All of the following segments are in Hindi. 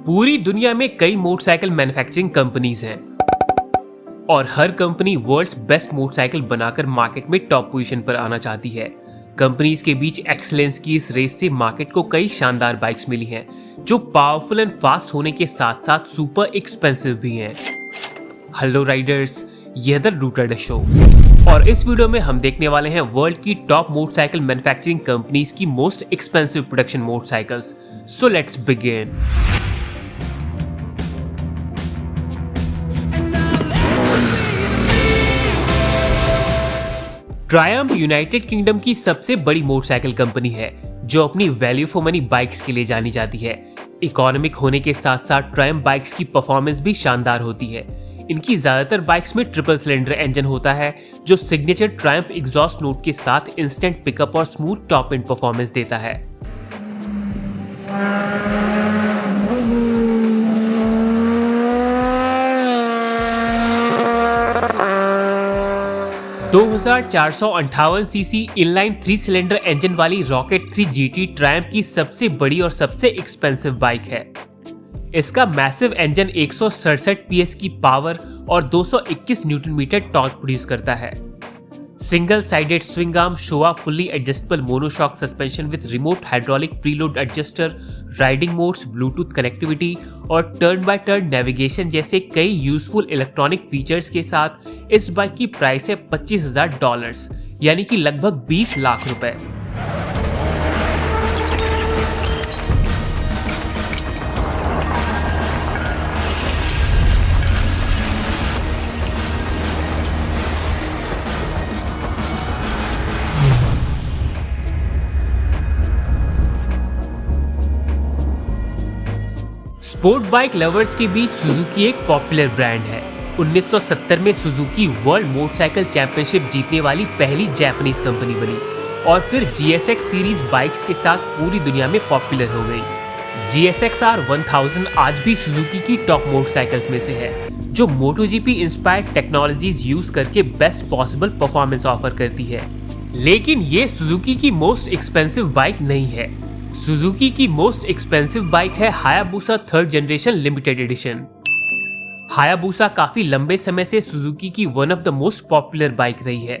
पूरी दुनिया में कई मोटरसाइकिल मैन्युफैक्चरिंग कंपनीज हैं और हर कंपनी वर्ल्ड्स बेस्ट मोटरसाइकिल बनाकर मार्केट में टॉप पोजीशन पर आना चाहती है। कंपनीज के बीच एक्सीलेंस की इस रेस से मार्केट को कई शानदार बाइक्स मिली हैं जो पावरफुल एंड फास्ट होने के साथ साथ सुपर एक्सपेंसिव भी हैं। हेलो राइडर्स, यह द रूटेड शो और इस वीडियो में हम देखने वाले हैं वर्ल्ड की टॉप मोटरसाइकिल मैन्युफैक्चरिंग कंपनीज की most expensive production motorcycles. So let's begin. Triumph United kingdom की सबसे बड़ी मोटरसाइकिल कंपनी है जो अपनी वैल्यू फॉर मनी बाइक्स के लिए जानी जाती है। इकोनॉमिक होने के साथ साथ ट्रायम्फ बाइक्स की परफॉर्मेंस भी शानदार होती है। इनकी ज्यादातर बाइक्स में ट्रिपल सिलेंडर इंजन होता है जो सिग्नेचर ट्रायम्फ एग्जॉस्ट नोट के साथ इंस्टेंट पिकअप और स्मूथ टॉप एंड परफॉर्मेंस देता है। दो 2458 सीसी इनलाइन 3 सिलेंडर इंजन वाली रॉकेट 3 जीटी ट्रायम्फ की सबसे बड़ी और सबसे एक्सपेंसिव बाइक है। इसका मैसिव इंजन 167 पीएस की पावर और 221 न्यूटन मीटर टॉर्क प्रोड्यूस करता है। Single sided swing arm, Showa fully adjustable monoshock suspension with remote hydraulic preload adjuster, riding modes, Bluetooth connectivity और टर्न बाय टर्न नेविगेशन जैसे कई यूजफुल इलेक्ट्रॉनिक फीचर्स के साथ इस बाइक की प्राइस है $25,000 यानी कि लगभग 20 लाख रुपए। स्पोर्ट बाइक लवर्स के बीच सुजुकी एक पॉपुलर ब्रांड है। 1970 में सुजुकी वर्ल्ड मोटरसाइकिल चैंपियनशिप जीतने वाली पहली जापानीज कंपनी बनी और फिर GSX सीरीज बाइक्स के साथ पूरी दुनिया में पॉपुलर हो गई। GSX-R 1000 आज भी सुजुकी की टॉप मोटरसाइकिल्स में से है जो MotoGP इंस्पायर्ड टेक्नोलॉजीज यूज करके बेस्ट पॉसिबल परफॉर्मेंस ऑफर करती है। लेकिन ये सुजुकी की मोस्ट एक्सपेंसिव बाइक नहीं है। सुजुकी की मोस्ट एक्सपेंसिव बाइक है Hayabusa 3rd generation limited edition. Hayabusa काफी लंबे समय से सुजुकी की one of the most popular bike रही है।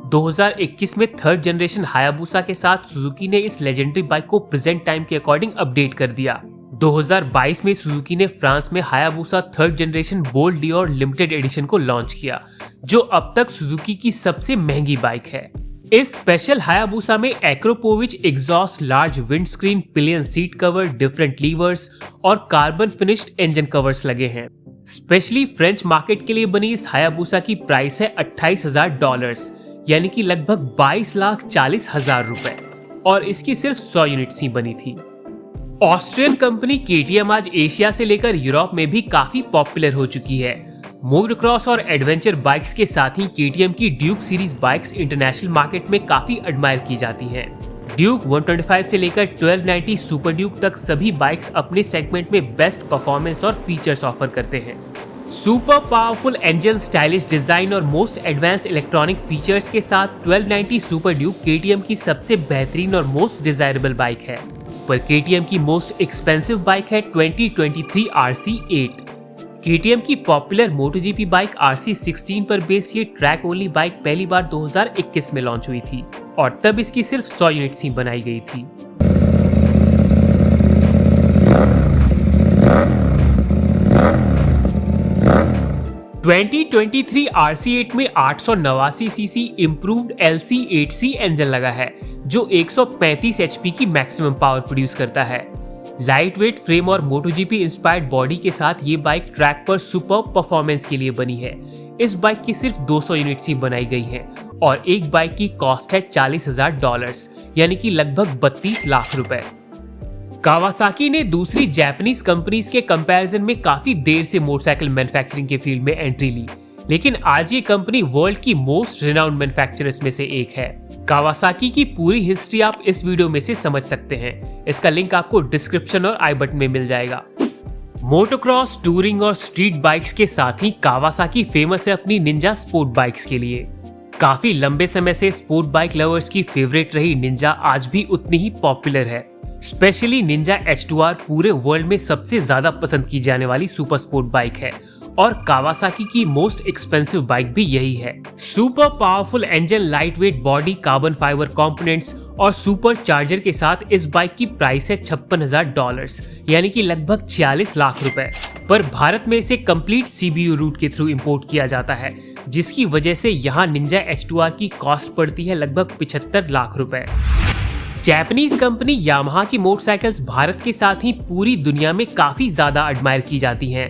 2021 में 3rd जनरेशन हायाबुसा के साथ सुजुकी ने इस लेजेंडरी बाइक को प्रेजेंट टाइम के अकॉर्डिंग अपडेट कर दिया। 2022 में सुजुकी ने फ्रांस में Hayabusa 3rd generation Bol d'Or limited edition को लॉन्च किया जो अब तक सुजुकी की सबसे महंगी बाइक है। इस स्पेशल हायाबुसा में Akrapovic exhaust, large windscreen, pillion seat cover, different levers और कार्बन फिनिश्ड इंजन कवर्स लगे हैं। स्पेशली फ्रेंच मार्केट के लिए बनी इस हायाबुसा की प्राइस है $28,000 यानी कि लगभग 22,40,000 रुपए और इसकी सिर्फ 100 यूनिट्स ही बनी थी। ऑस्ट्रियन कंपनी KTM आज एशिया से लेकर यूरोप में भी काफी पॉपुलर हो चुकी है। मोटोक्रॉस और एडवेंचर बाइक्स के साथ ही KTM की Duke series bikes international market में काफी एडमायर की जाती हैं। ड्यूक 125 से लेकर 1290 सुपर ड्यूक तक सभी बाइक्स अपने सेगमेंट में बेस्ट परफॉर्मेंस और फीचर्स ऑफर करते हैं। Super powerful engine, stylish design और मोस्ट एडवांस इलेक्ट्रॉनिक फीचर्स के साथ 1290 सुपर ड्यूक KTM की सबसे बेहतरीन और मोस्ट डिजायरेबल बाइक है। पर KTM की मोस्ट एक्सपेंसिव बाइक है 2023 RC8। KTM की पॉपुलर MotoGP बाइक RC16 पर बेस ये ट्रैक ओनली बाइक पहली बार 2021 में लॉन्च हुई थी और तब इसकी सिर्फ 100 यूनिट्स ही बनाई गई थी। (2023) RC8 में 889 सीसी इम्प्रूव्ड LC8C इंजन लगा है जो 135 HP की मैक्सिमम पावर प्रोड्यूस करता है। लाइट वेट फ्रेम और MotoGP इंस्पायर्ड बॉडी के साथ ये बाइक ट्रैक पर सुपर परफॉर्मेंस के लिए बनी है। इस बाइक की सिर्फ 200 यूनिट्स ही बनाई गई हैं और एक बाइक की कॉस्ट है $40,000 यानी कि लगभग 32 लाख रुपए। कावासाकी ने दूसरी जापानीज कंपनीज के कंपैरिजन में काफी देर से मोटरसाइकिल मैन्युफैक्चरिंग के फील्ड में एंट्री ली, लेकिन आज ये कंपनी वर्ल्ड की मोस्ट रिनाउंड मैन्युफैक्चरर्स में से एक है। कावासाकी की पूरी हिस्ट्री आप इस वीडियो में से समझ सकते हैं। इसका लिंक आपको डिस्क्रिप्शन और आई बटन में मिल जाएगा। मोटोक्रॉस, टूरिंग और स्ट्रीट बाइक्स के साथ ही कावासाकी फेमस है अपनी निंजा स्पोर्ट बाइक्स के लिए। काफी लंबे समय से स्पोर्ट बाइक लवर्स की फेवरेट रही निंजा आज भी उतनी ही पॉपुलर है। स्पेशली निंजा H2R पूरे वर्ल्ड में सबसे ज्यादा पसंद की जाने वाली सुपर स्पोर्ट बाइक है और कावासाकी की मोस्ट एक्सपेंसिव बाइक भी यही है। Super powerful engine, light weight body, carbon fibre components और सुपर चार्जर के साथ इस बाइक की प्राइस है $56,000 यानी कि लगभग 46 लाख रुपए। पर भारत में इसे कंप्लीट CBU रूट के थ्रू इंपोर्ट किया जाता है, जिसकी वजह से यहाँ निंजा H2R की कॉस्ट पड़ती है लगभग 75 लाख रुपए। जापानीज कंपनी यामाहा की मोटरसाइकिल्स भारत के साथ ही पूरी दुनिया में काफी ज्यादा एडमायर की जाती हैं।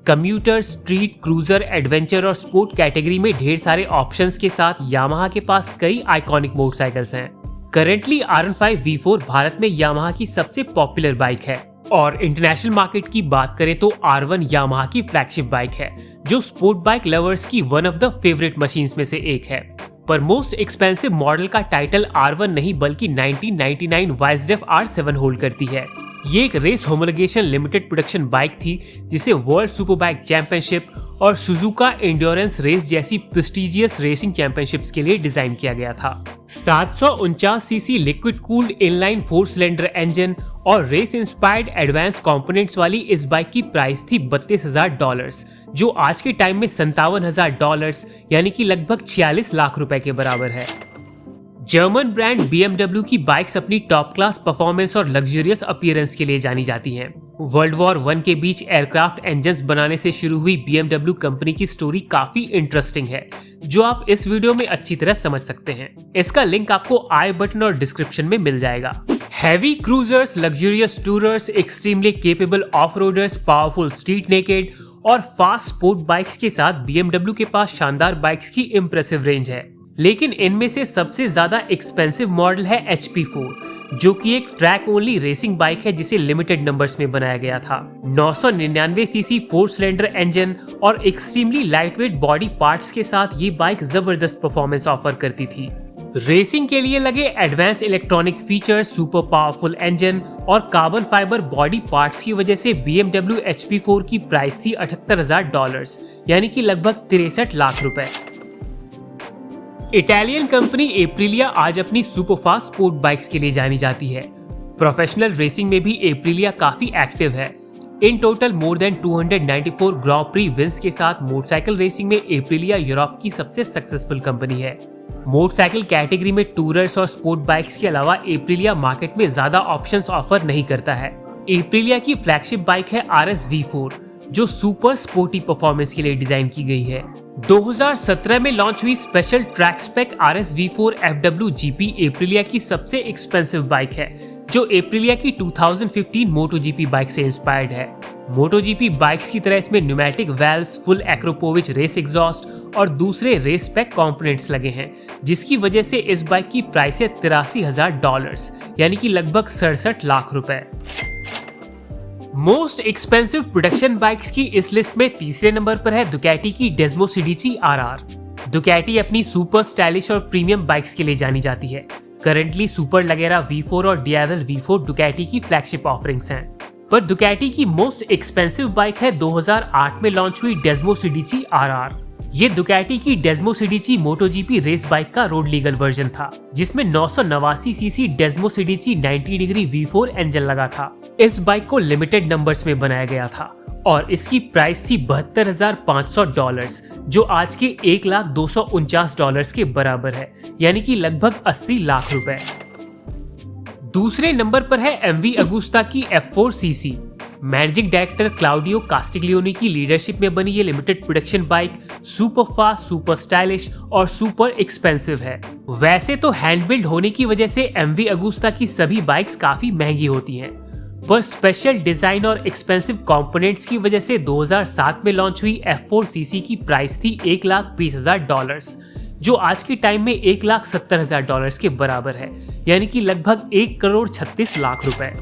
कम्यूटर, स्ट्रीट, क्रूजर, एडवेंचर और स्पोर्ट कैटेगरी में ढेर सारे ऑप्शंस के साथ यामाहा के पास कई आइकॉनिक मोटरसाइकिल्स हैं। करंटली R15 V4 भारत में यामाहा की सबसे पॉपुलर बाइक है और इंटरनेशनल मार्केट की बात करें तो R1 यामाहा की फ्लैगशिप बाइक है, जो स्पोर्ट बाइक लवर्स की one of the favourite machines में से एक है। पर मोस्ट एक्सपेंसिव मॉडल का टाइटल R1 नहीं बल्कि 1999 वाइसडेफ R7 होल्ड करती है। ये एक race homologation limited production bike थी जिसे वर्ल्ड सुपरबाइक चैंपियनशिप और सुजुका एंड्योरेंस रेस जैसी प्रेस्टिजियस रेसिंग चैंपियनशिप्स के लिए डिजाइन किया गया था। 749 CC liquid cooled inline 4 cylinder engine और रेस इंस्पायर्ड एडवांस कंपोनेंट्स वाली इस बाइक की प्राइस थी $32,000, जो आज के टाइम में $57,000 यानी कि लगभग 46 लाख रुपए के बराबर है। जर्मन ब्रांड BMW की बाइक्स अपनी टॉप क्लास परफॉर्मेंस और लग्जरियस अपीयरेंस के लिए जानी जाती हैं। वर्ल्ड वॉर 1 के बीच एयरक्राफ्ट इंजन्स बनाने से शुरू हुई BMW कंपनी की स्टोरी काफी इंटरेस्टिंग है, जो आप इस वीडियो में अच्छी तरह समझ सकते हैं। इसका लिंक आपको आई बटन और डिस्क्रिप्शन में मिल जाएगा। Heavy cruisers, luxurious tourers, extremely capable of roaders, powerful street naked और फास्ट स्पोर्ट बाइक्स के साथ BMW के पास शानदार बाइक्स की इम्प्रेसिव रेंज है। लेकिन इनमें से सबसे ज्यादा एक्सपेंसिव मॉडल है HP4, जो कि एक ट्रैक ओनली रेसिंग बाइक है जिसे लिमिटेड नंबर्स में बनाया गया था। 999 सीसी 4 सिलेंडर इंजन और एक्सट्रीमली लाइटवेट बॉडी पार्ट्स के साथ ये बाइक जबरदस्त परफॉर्मेंस ऑफर करती थी। रेसिंग के लिए लगे advance electronic features, super powerful engine और कार्बन फाइबर बॉडी पार्ट्स की वजह से BMW HP4 की प्राइस थी $78,000 यानी कि लगभग 63 लाख रुपए। इटालियन कंपनी एप्रिलिया आज अपनी सुपरफास्ट स्पोर्ट बाइक्स के लिए जानी जाती है। प्रोफेशनल रेसिंग में भी एप्रिलिया काफी एक्टिव है। In total more than 294 grand prix wins के साथ मोटरसाइकिल रेसिंग में एप्रिलिया यूरोप की सबसे सक्सेसफुल कंपनी है। मोटरसाइकिल कैटेगरी में टूरर्स और स्पोर्ट बाइक्स के अलावा एप्रिलिया मार्केट में ज्यादा ऑप्शंस ऑफर नहीं करता है। एप्रिलिया की फ्लैगशिप बाइक है RS V4, जो सुपर स्पोर्टी परफॉर्मेंस के लिए डिजाइन की गई है। 2017 में लॉन्च हुई special track spec RS V4 FW GP Aprilia की सबसे एक्सपेंसिव बाइक है, जो एप्रिलिया की 2015 MotoGP बाइक से इंस्पायर्ड है। MotoGP बाइक्स की तरह इसमें pneumatic valves, full Akrapovic race exhaust और दूसरे रेस स्पेक कंपोनेंट्स लगे हैं, जिसकी वजह से इस बाइक की प्राइस है $83,000 यानी कि लगभग 67 लाख रुपए। मोस्ट एक्सपेंसिव प्रोडक्शन बाइक्स की इस लिस्ट में तीसरे नंबर पर है दुकाटी की डेस्मो सीडीसी RR। दुकाटी अपनी सुपर स्टाइलिश और प्रीमियम बाइक्स के लिए जानी जाती है। करंटली सुपर लगेरा V4 और डियावेल V4 दुकाटी की फ्लैगशिप ऑफरिंग्स हैं। पर दुकाटी की मोस्ट एक्सपेंसिव बाइक है 2008 में लॉन्च हुई डेस्मो सीडीसी RR। ये दुकाटी की Desmosedici MotoGP race bike का रोड लीगल वर्जन था, जिसमें 989 CC Desmosedici 90 degree V4 engine लगा था। इस बाइक को लिमिटेड नंबर्स में बनाया गया था और इसकी प्राइस थी $72,500, जो आज के $1,249 के बराबर है, यानी कि लगभग 80 लाख रुपए। दूसरे नंबर पर है MV अगुस्ता की F4 CC। Managing director Claudio Castiglioni की लीडरशिप में बनी ये limited production bike super fast, super stylish और सुपर एक्सपेंसिव है। वैसे तो हैंड बिल्ड होने की वजह से MV अगुस्ता की सभी बाइक्स काफी महंगी होती हैं, पर स्पेशल डिजाइन और एक्सपेंसिव कंपोनेंट्स की वजह से 2007 में लॉन्च हुई F4 CC की प्राइस थी $1,20,000, जो आज के टाइम में $1,70,000 के बराबर है, यानी कि लगभग 1,36 लाख रुपए।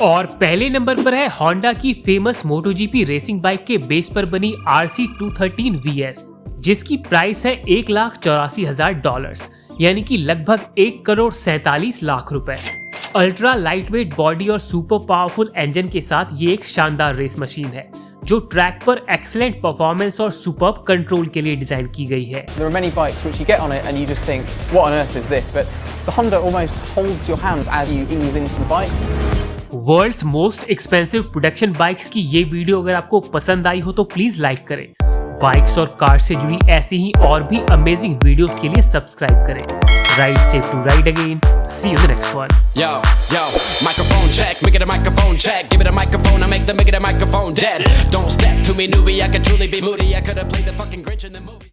और पहले नंबर पर है होंडा की फेमस MotoGP रेसिंग बाइक के बेस पर बनी RC213 VS, जिसकी प्राइस है $1,84,000, यानी कि लगभग 1,47 लाख रुपए। अल्ट्रा लाइटवेट बॉडी और सुपर पावरफुल इंजन के साथ ये एक शानदार रेस मशीन है, जो ट्रैक पर एक्सीलेंट परफॉर्मेंस और सुपर्ब कंट्रोल के लिए डिजाइन की गई है। There are many bikes which you get on it and you just think, what on earth is this? But the Honda almost holds your hands as you ease into the bike. World's most expensive production bikes की ये वीडियो अगर आपको पसंद आई हो तो प्लीज लाइक करें। बाइक्स और कार से जुड़ी ऐसी ही और भी अमेजिंग वीडियोस के लिए सब्सक्राइब करें। Ride safe to ride again. See you in the next one. Yo, microphone check, make it a microphone check. Give it a microphone, I make the microphone dead. Don't step to me, newbie, I could truly be moody. I could have played the fucking Grinch in the movie.